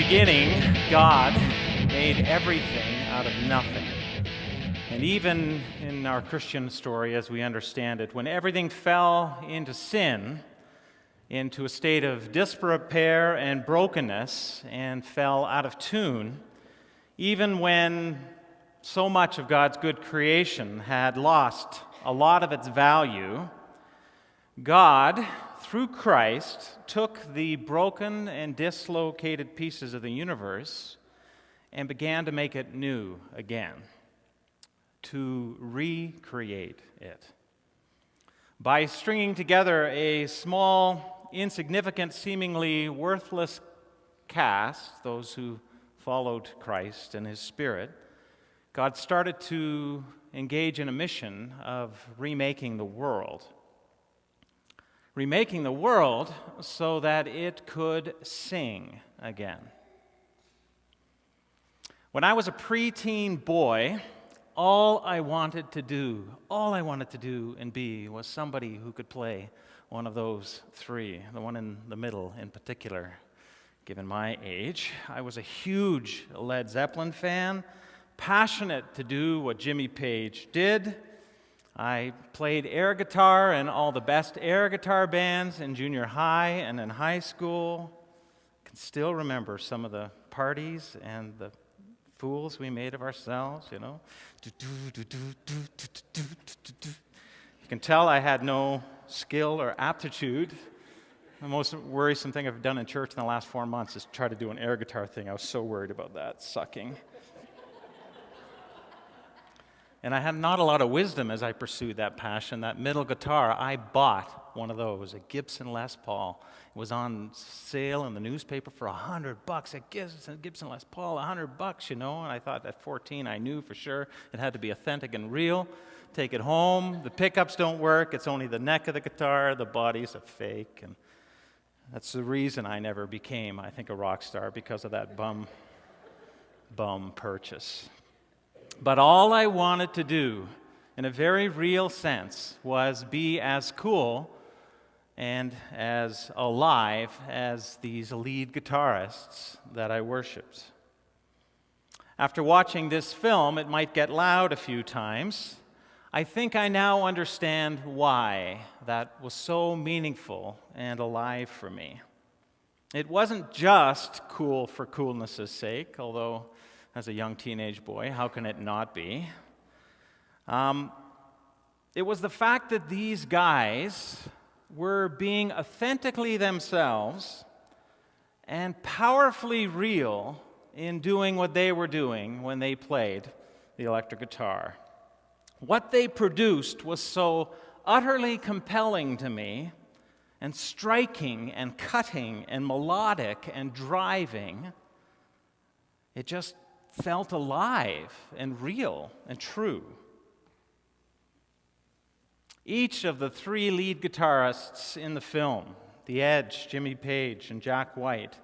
beginning, God made everything out of nothing. And even in our Christian story, as we understand it, when everything fell into sin, into a state of disrepair and brokenness, and fell out of tune, even when so much of God's good creation had lost a lot of its value, God, through Christ, took the broken and dislocated pieces of the universe and began to make it new again, to recreate it. By stringing together a small, insignificant, seemingly worthless cast, those who followed Christ and His Spirit, God started to engage in a mission of remaking the world. Remaking the world so that it could sing again. When I was a preteen boy, all I wanted to do and be was somebody who could play one of those three, the one in the middle in particular. Given my age, I was a huge Led Zeppelin fan, passionate to do what Jimmy Page did. I played air guitar in all the best air guitar bands in junior high and in high school. I can still remember some of the parties and the fools we made of ourselves, you know. You can tell I had no skill or aptitude. The most worrisome thing I've done in church in the last 4 months is try to do an air guitar thing. I was so worried about that sucking. And I had not a lot of wisdom as I pursued that passion. That middle guitar, I bought one of those, a Gibson Les Paul. It was on sale in the newspaper for $100. A Gibson Les Paul, $100, you know. And I thought at 14, I knew for sure it had to be authentic and real. Take it home. The pickups don't work. It's only the neck of the guitar. The body's a fake. And that's the reason I never became, I think, a rock star, because of that bum purchase. But all I wanted to do, in a very real sense, was be as cool and as alive as these lead guitarists that I worshipped. After watching this film, it might get loud a few times. I think I now understand why that was so meaningful and alive for me. It wasn't just cool for coolness' sake, although as a young teenage boy, how can it not be? It was the fact that these guys were being authentically themselves and powerfully real in doing what they were doing when they played the electric guitar. What they produced was so utterly compelling to me, and striking and cutting and melodic and driving. It just felt alive and real and true. Each of the three lead guitarists in the film, The Edge, Jimmy Page, and Jack White,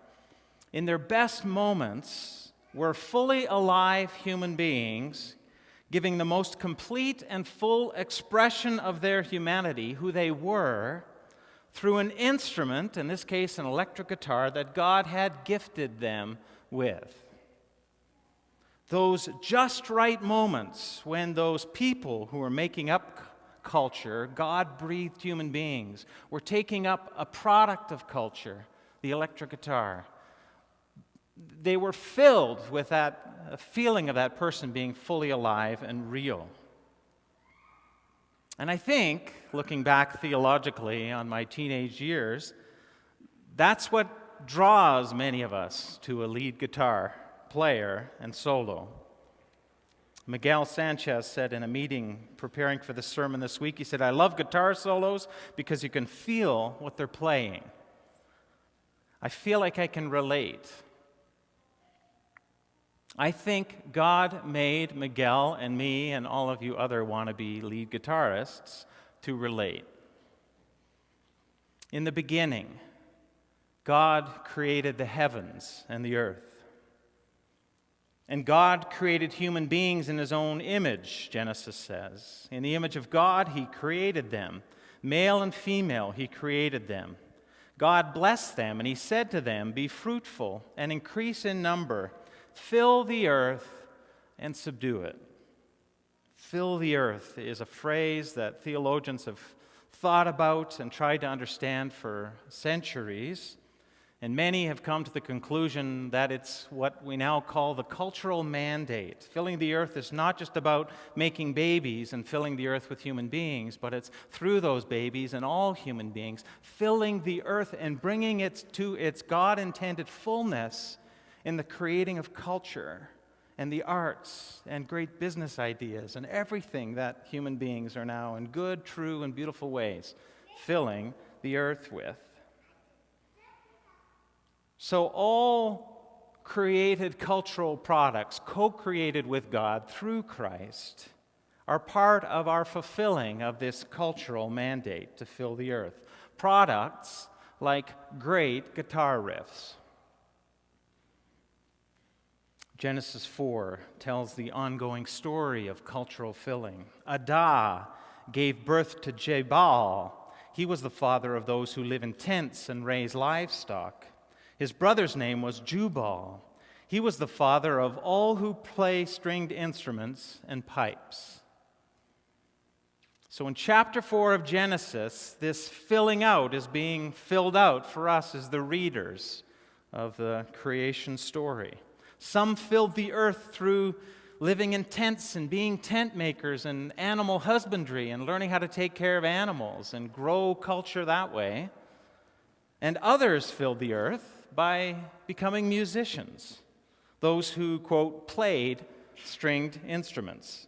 in their best moments were fully alive human beings giving the most complete and full expression of their humanity, who they were, through an instrument, in this case an electric guitar, that God had gifted them with. Those just right moments when those people who were making up culture, God-breathed human beings, were taking up a product of culture, the electric guitar. They were filled with that feeling of that person being fully alive and real. And I think, looking back theologically on my teenage years, that's what draws many of us to a lead guitar player and solo. Miguel Sanchez said in a meeting preparing for the sermon this week, he said, "I love guitar solos because you can feel what they're playing. I feel like I can relate." I think God made Miguel and me and all of you other wannabe lead guitarists to relate. In the beginning, God created the heavens and the earth. And God created human beings in His own image, Genesis says. In the image of God, He created them. Male and female, He created them. God blessed them, and he said to them, "Be fruitful and increase in number, fill the earth and subdue it." Fill the earth is a phrase that theologians have thought about and tried to understand for centuries, and many have come to the conclusion that it's what we now call the cultural mandate. Filling the earth is not just about making babies and filling the earth with human beings, but it's through those babies and all human beings, filling the earth and bringing it to its God-intended fullness in the creating of culture and the arts and great business ideas and everything that human beings are now in good, true, and beautiful ways filling the earth with. So all created cultural products, co-created with God through Christ, are part of our fulfilling of this cultural mandate to fill the earth. Products like great guitar riffs. Genesis 4 tells the ongoing story of cultural filling. Adah gave birth to Jabal. He was the father of those who live in tents and raise livestock. His brother's name was Jubal. He was the father of all who play stringed instruments and pipes. So in chapter 4 of Genesis, this filling out is being filled out for us as the readers of the creation story. Some filled the earth through living in tents and being tent makers and animal husbandry and learning how to take care of animals and grow culture that way. And others filled the earth by becoming musicians, those who, quote, played stringed instruments.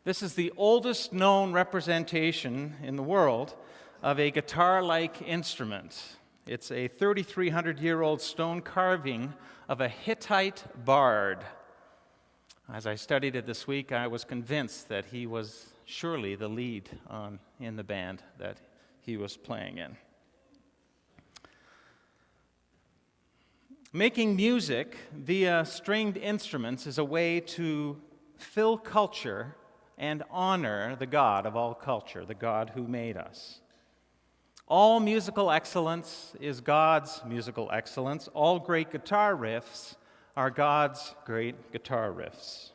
This is the oldest known representation in the world of a guitar-like instrument. It's a 3,300-year-old stone carving of a Hittite bard. As I studied it this week, I was convinced that he was surely the lead in the band that he was playing in. Making music via stringed instruments is a way to fill culture and honor the God of all culture, the God who made us. All musical excellence is God's musical excellence. All great guitar riffs are God's great guitar riffs.